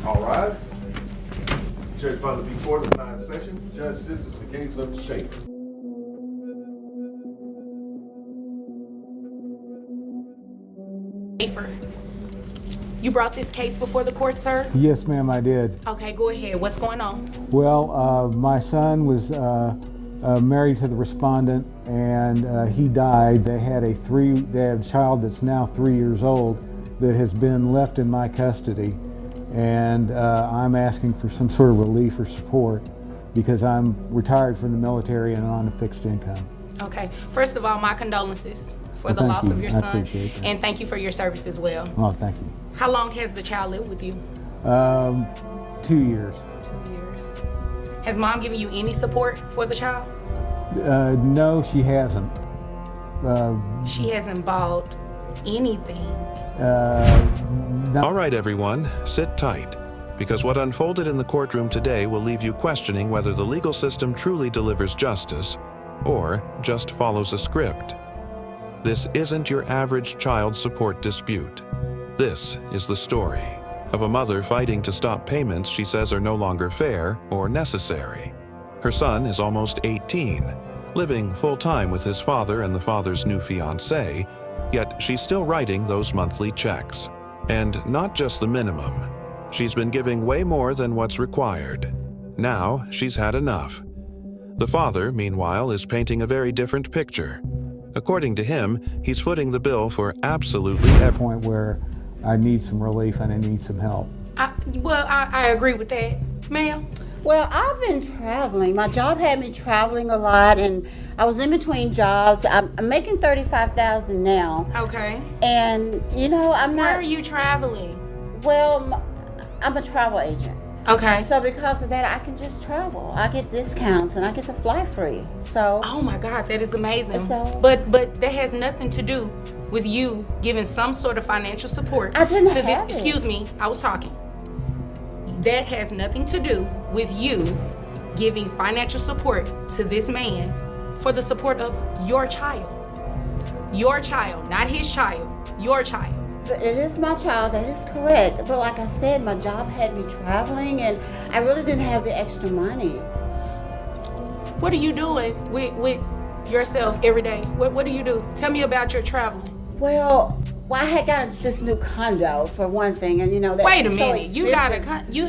All rise. Judge found to be court of 9 session. Judge, this is the case of Schaefer. Schaefer, you brought this case before the court, sir? Yes, ma'am, I did. Okay, go ahead. What's going on? Well, my son was married to the respondent, and he died. They had a child that's now 3 years old that has been left in my custody, and I'm asking for some sort of relief or support because I'm retired from the military and on a fixed income. Okay. First of all, my condolences for Well, the thank loss you. of your I son. appreciate that. And thank you for your service as well. Oh, thank you. How long has the child lived with you? 2 years. 2 years. Has mom given you any support for the child? No, she hasn't. She hasn't bought anything. Not All right, everyone, sit tight, because what unfolded in the courtroom today will leave you questioning whether the legal system truly delivers justice or just follows a script. This isn't your average child support dispute. This is the story of a mother fighting to stop payments she says are no longer fair or necessary. Her son is almost 18, living full-time with his father and the father's new fiancée, yet she's still writing those monthly checks. And not just the minimum. She's been giving way more than what's required. Now she's had enough. The father, meanwhile, is painting a very different picture. According to him, he's footing the bill for absolutely everything. point where I need some relief and I need some help. I agree with that. Ma'am? Well, I've been traveling. My job had me traveling a lot, and I was in between jobs. I'm making $35,000 now, Okay. and you know I'm Where not. are you traveling? Well, I'm a travel agent, Okay. so because of that, I can just travel. I get discounts, and I get to fly free. So Oh my God, that is amazing. So- but that has nothing to do with you giving some sort of financial support I didn't to have this. it. Excuse me, I was talking. That has nothing to do with you giving financial support to this man for the support of your child. Your child, not his child. Your child. it is my child. That is correct. But like I said, my job had me traveling, and I really didn't have the extra money. What are you doing with yourself every day? What do you do? Tell me about your traveling. Well, I had got this new condo for one thing, and you know that. Wait a so minute. You got a expensive. you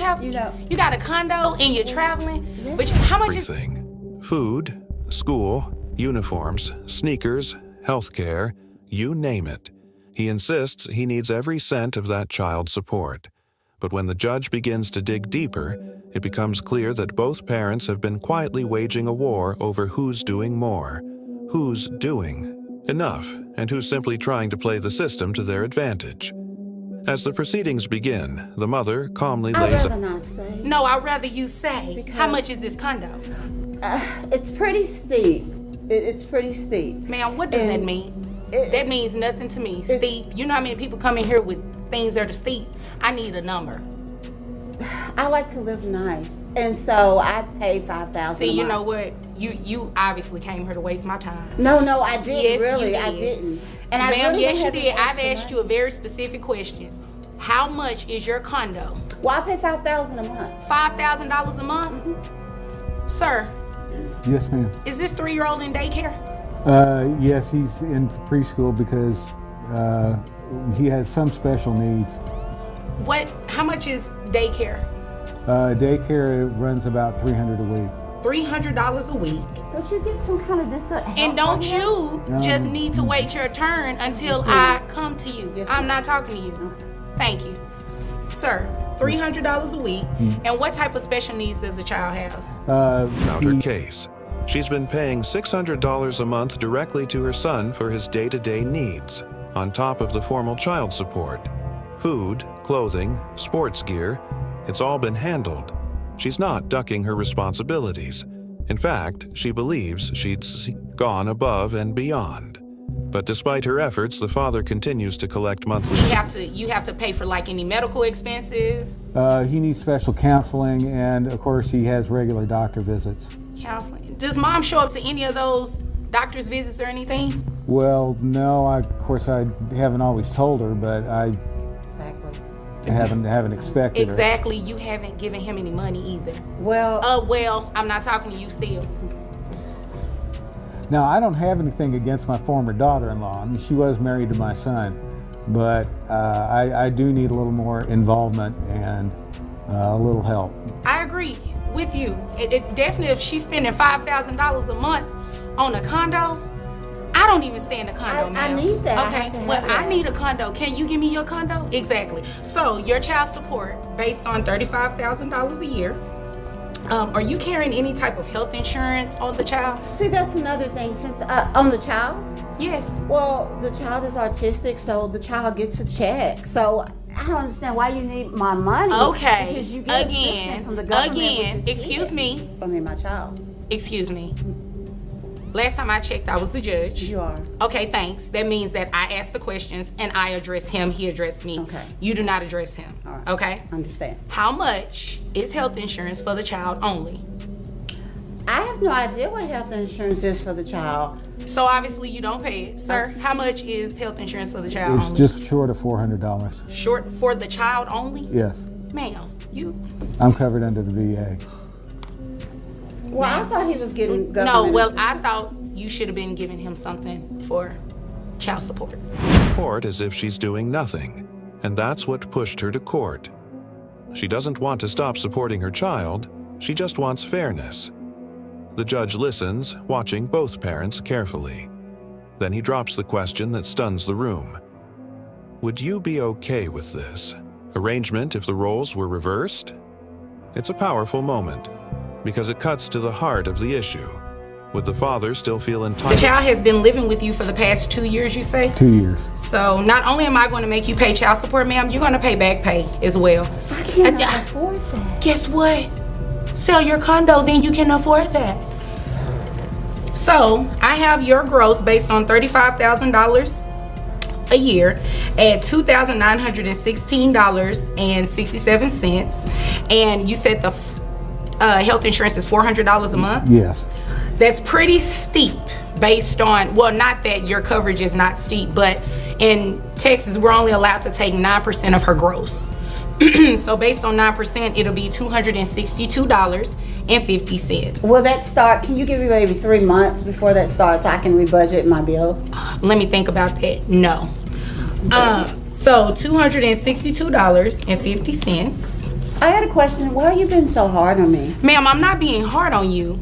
got a condo and you're traveling. Yeah. But how much is Everything. Food, school, uniforms, sneakers, healthcare, you name it. He insists he needs every cent of that child support. But when the judge begins to dig deeper, it becomes clear that both parents have been quietly waging a war over who's doing more, who's doing enough, and who's simply trying to play the system to their advantage. As the proceedings begin, the mother calmly I'd lays rather not say. No, I'd rather you say. Because- How much is this condo? It's pretty steep. It's pretty steep. Ma'am, what does that And mean? it- That means nothing to me. Steep. You know how many people come in here with things that are steep? I need a number. I like to live nice, and so I paid $5,000. See, a you month. know what? You obviously came here to waste my time. No, I didn't Yes, really. you I did. didn't. And I Ma'am, really yes, you had the did. I've extra asked you money. a very specific question. How much is your condo? Well, I pay $5,000 a month. $5,000 a month? Sir, Yes, ma'am. is this 3-year-old in daycare? Yes, he's in preschool because he has some special needs. How much is daycare? Daycare runs about $300 a week. $300 a week. Don't you get some kind of this? And don't you just need to wait your turn until I come to you. Yes, I'm ma'am. not talking to you. Thank you. Sir, $300 a week. And what type of special needs does the child have? about her case. She's been paying $600 a month directly to her son for his day-to-day needs, on top of the formal child support. Food, clothing, sports gear, it's all been handled. She's not ducking her responsibilities. In fact, she believes she's gone above and beyond. But despite her efforts, the father continues to collect monthly. You have to pay for like any medical expenses, He needs special counseling, and of course he has regular doctor visits. counseling. Does mom show up to any of those doctor's visits or anything? Well, no, of course I haven't always told her, but Exactly. haven't expected her. Exactly, you haven't given him any money either. Well, Well, I'm not talking to you still. Now, I don't have anything against my former daughter-in-law. I mean, she was married to my son, but I do need a little more involvement and a little help. I agree with you. It definitely, if she's spending $5,000 a month on a condo, I don't even stay in a condo, I ma'am. need that. I Okay, have to have well, I that. need a condo. Can you give me your condo? Exactly. So your child support based on $35,000 a year. Are you carrying any type of health insurance on the child? see, that's another thing. Since on the child, Yes. well, the child is autistic, so the child gets a check. So I don't understand why you need my money. Okay. Because you get assistance Again. from the government Again. with this Excuse kid. me. I mean, my child. Excuse me. Last time I checked, I was the judge. You are. Okay, thanks. That means that I asked the questions and I address him, he addressed me. Okay. You do not address him. All right. Okay? Understand. How much is health insurance for the child only? I have no idea what health insurance is for the child. So obviously you don't pay it. Sir, how much is health insurance for the child It's only? just short of $400. Short for the child only? Yes, Ma'am, you... I'm covered under the VA. Well, I thought he was getting government. No, well, I thought you should have been giving him something for child support. Report as if she's doing nothing, and that's what pushed her to court. She doesn't want to stop supporting her child, she just wants fairness. The judge listens, watching both parents carefully. Then he drops the question that stuns the room. Would you be okay with this arrangement if the roles were reversed? It's a powerful moment, because it cuts to the heart of the issue. Would the father still feel The entitled? child has been living with you for the past 2 years, you say? 2 years. So not only am I going to make you pay child support, ma'am, you're going to pay back pay as well. I cannot afford that. Guess what? Sell your condo, then you can afford that. So I have your gross based on $35,000 a year at $2,916.67. And you said the health insurance is $400 a month? Yes. That's pretty steep based on, well, not that your coverage is not steep, but in Texas, we're only allowed to take 9% of her gross. So based on 9%, it'll be $262.50. Will that start? Can you give me maybe 3 months before that starts so I can rebudget my bills? Let me think about that. No. So $262.50. I had a question. Why are you being so hard on me? Ma'am, I'm not being hard on you.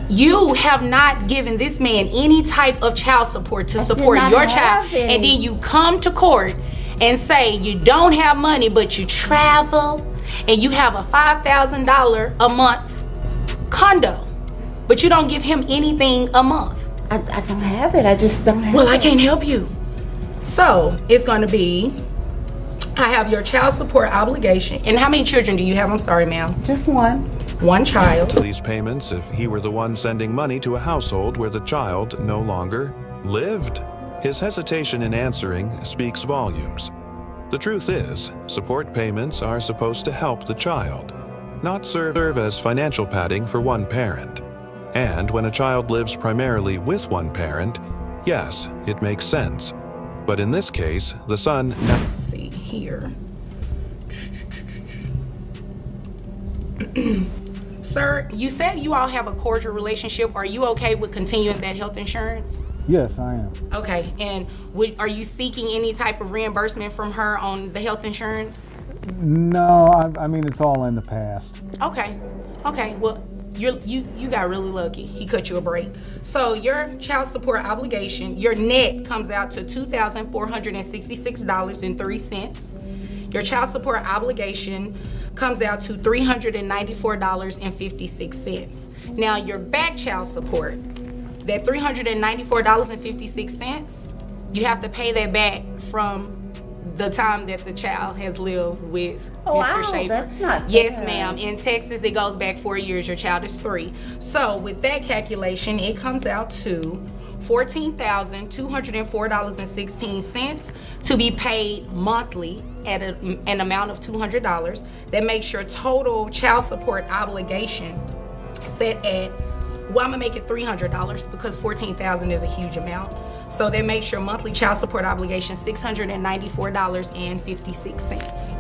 You have not given this man any type of child support to support not your have child. any. And then you come to court and say you don't have money, but you travel and you have a $5,000 a month condo, but you don't give him anything a month. I don't have it. I just don't have Well, I it. can't help you. So it's going to be, I have your child support obligation. And how many children do you have? I'm sorry, ma'am. Just one. One child. These payments if he were the one sending money to a household where the child no longer lived? His hesitation in answering speaks volumes. The truth is, support payments are supposed to help the child, not serve as financial padding for one parent. And when a child lives primarily with one parent, yes, it makes sense. But in this case, the son Let's see here. Sir, you said you all have a cordial relationship. Are you okay with continuing that health insurance? Yes, I am. Okay, and are you seeking any type of reimbursement from her on the health insurance? No, I mean, it's all in the past. Okay, well, you got really lucky. He cut you a break. So your child support obligation, your net comes out to $2,466.03. Your child support obligation comes out to $394.56. Now your back child support, that $394.56, you have to pay that back from the time that the child has lived with Oh, Mr. wow, Schaefer. that's not Yes, fair. ma'am. In Texas, it goes back 4 years. Your child is 3. So with that calculation, it comes out to $14,204.16 to be paid monthly at an amount of $200. That makes your total child support obligation set at, well, I'm gonna make it $300 because $14,000 is a huge amount. So that makes your monthly child support obligation $694.56.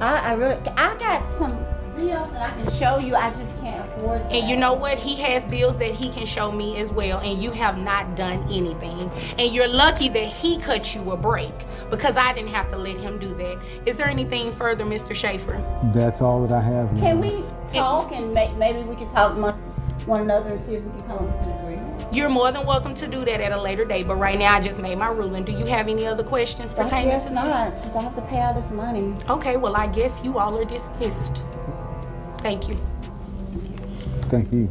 I got some bills that I can show you. I just can't afford that. And you know what? He has bills that he can show me as well, and you have not done anything. And you're lucky that he cut you a break, because I didn't have to let him do that. Is there anything further, Mr. Schaefer? That's all that I have. Can we talk and maybe we can talk amongst one another and see if we can come up with an agreement? You're more than welcome to do that at a later date, but right now I just made my ruling. Do you have any other questions I pertaining guess to not, since I have to pay all this money. this? Okay, well, I guess you all are dismissed. Thank you. Thank you.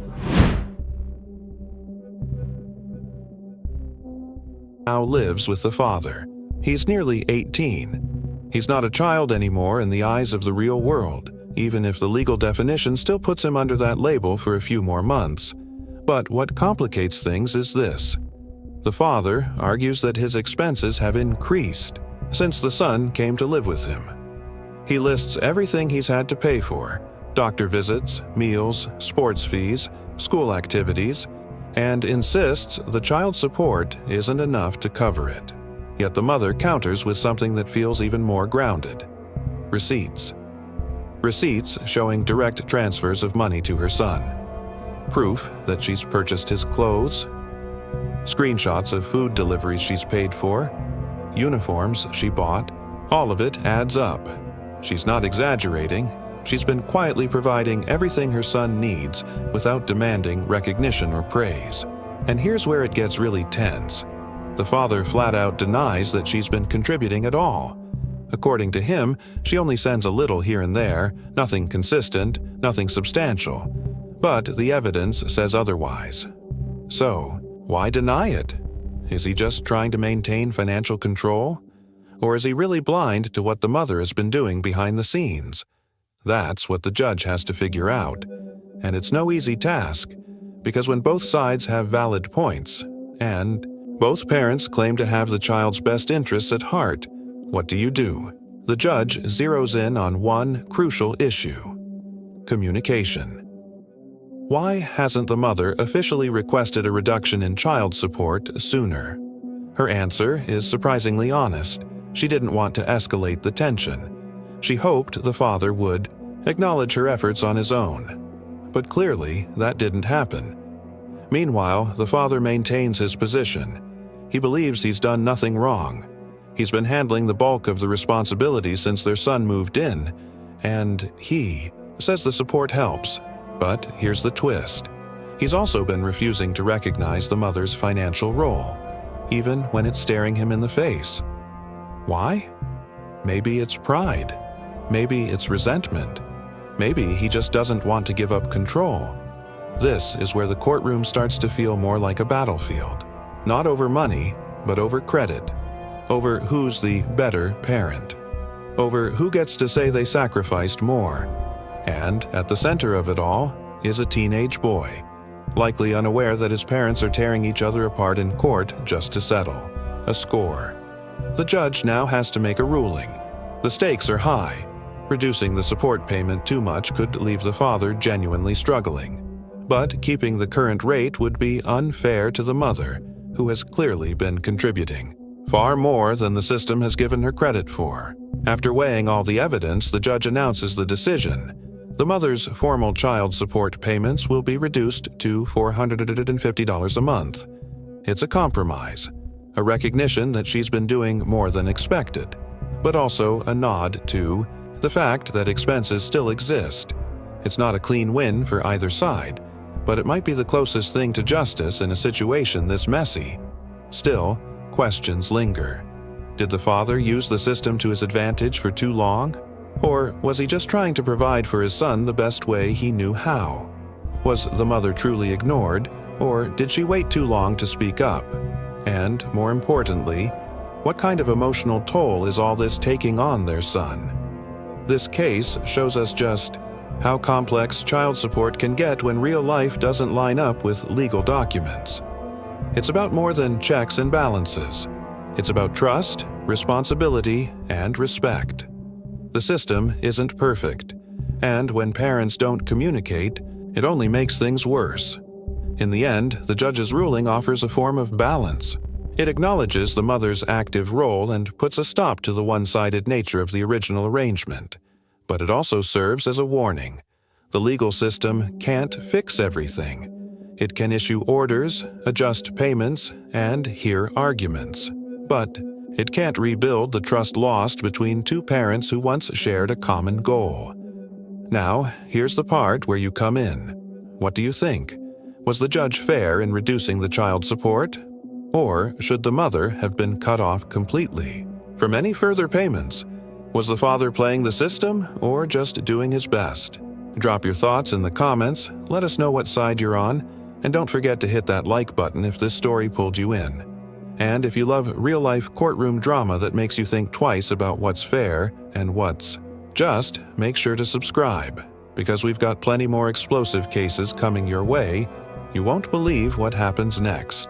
Now lives with the father. He's nearly 18. He's not a child anymore in the eyes of the real world, even if the legal definition still puts him under that label for a few more months. But what complicates things is this. The father argues that his expenses have increased since the son came to live with him. He lists everything he's had to pay for: doctor visits, meals, sports fees, school activities, and insists the child support isn't enough to cover it. Yet the mother counters with something that feels even more grounded: receipts. Receipts showing direct transfers of money to her son. Proof that she's purchased his clothes. Screenshots of food deliveries she's paid for. Uniforms she bought. All of it adds up. She's not exaggerating. She's been quietly providing everything her son needs without demanding recognition or praise. And here's where it gets really tense. The father flat out denies that she's been contributing at all. According to him, she only sends a little here and there, nothing consistent, nothing substantial. But the evidence says otherwise. So, why deny it? Is he just trying to maintain financial control? Or is he really blind to what the mother has been doing behind the scenes? That's what the judge has to figure out. And it's no easy task, because when both sides have valid points, and both parents claim to have the child's best interests at heart, what do? The judge zeroes in on one crucial issue: communication. Why hasn't the mother officially requested a reduction in child support sooner? Her answer is surprisingly honest. She didn't want to escalate the tension. She hoped the father would acknowledge her efforts on his own. But clearly, that didn't happen. Meanwhile, the father maintains his position. He believes he's done nothing wrong. He's been handling the bulk of the responsibility since their son moved in, and he says the support helps. But here's the twist. He's also been refusing to recognize the mother's financial role, even when it's staring him in the face. Why? Maybe it's pride. Maybe it's resentment. Maybe he just doesn't want to give up control. This is where the courtroom starts to feel more like a battlefield. Not over money, but over credit. Over who's the better parent. Over who gets to say they sacrificed more. And at the center of it all is a teenage boy, likely unaware that his parents are tearing each other apart in court just to settle a score. The judge now has to make a ruling. The stakes are high. Reducing the support payment too much could leave the father genuinely struggling. But keeping the current rate would be unfair to the mother, who has clearly been contributing far more than the system has given her credit for. After weighing all the evidence, the judge announces the decision. The mother's formal child support payments will be reduced to $450 a month. It's a compromise, a recognition that she's been doing more than expected, but also a nod to the fact that expenses still exist. It's not a clean win for either side, but it might be the closest thing to justice in a situation this messy. Still, questions linger. Did the father use the system to his advantage for too long? Or was he just trying to provide for his son the best way he knew how? Was the mother truly ignored, or did she wait too long to speak up? And, more importantly, what kind of emotional toll is all this taking on their son? This case shows us just how complex child support can get when real life doesn't line up with legal documents. It's about more than checks and balances. It's about trust, responsibility, and respect. The system isn't perfect, and when parents don't communicate, it only makes things worse. In the end, the judge's ruling offers a form of balance. It acknowledges the mother's active role and puts a stop to the one-sided nature of the original arrangement. But it also serves as a warning. The legal system can't fix everything. It can issue orders, adjust payments, and hear arguments. But it can't rebuild the trust lost between two parents who once shared a common goal. Now, here's the part where you come in. What do you think? Was the judge fair in reducing the child support? Or should the mother have been cut off completely from any further payments? Was the father playing the system or just doing his best? Drop your thoughts in the comments, let us know what side you're on, and don't forget to hit that like button if this story pulled you in. And if you love real-life courtroom drama that makes you think twice about what's fair and what's just, make sure to subscribe, because we've got plenty more explosive cases coming your way. You won't believe what happens next.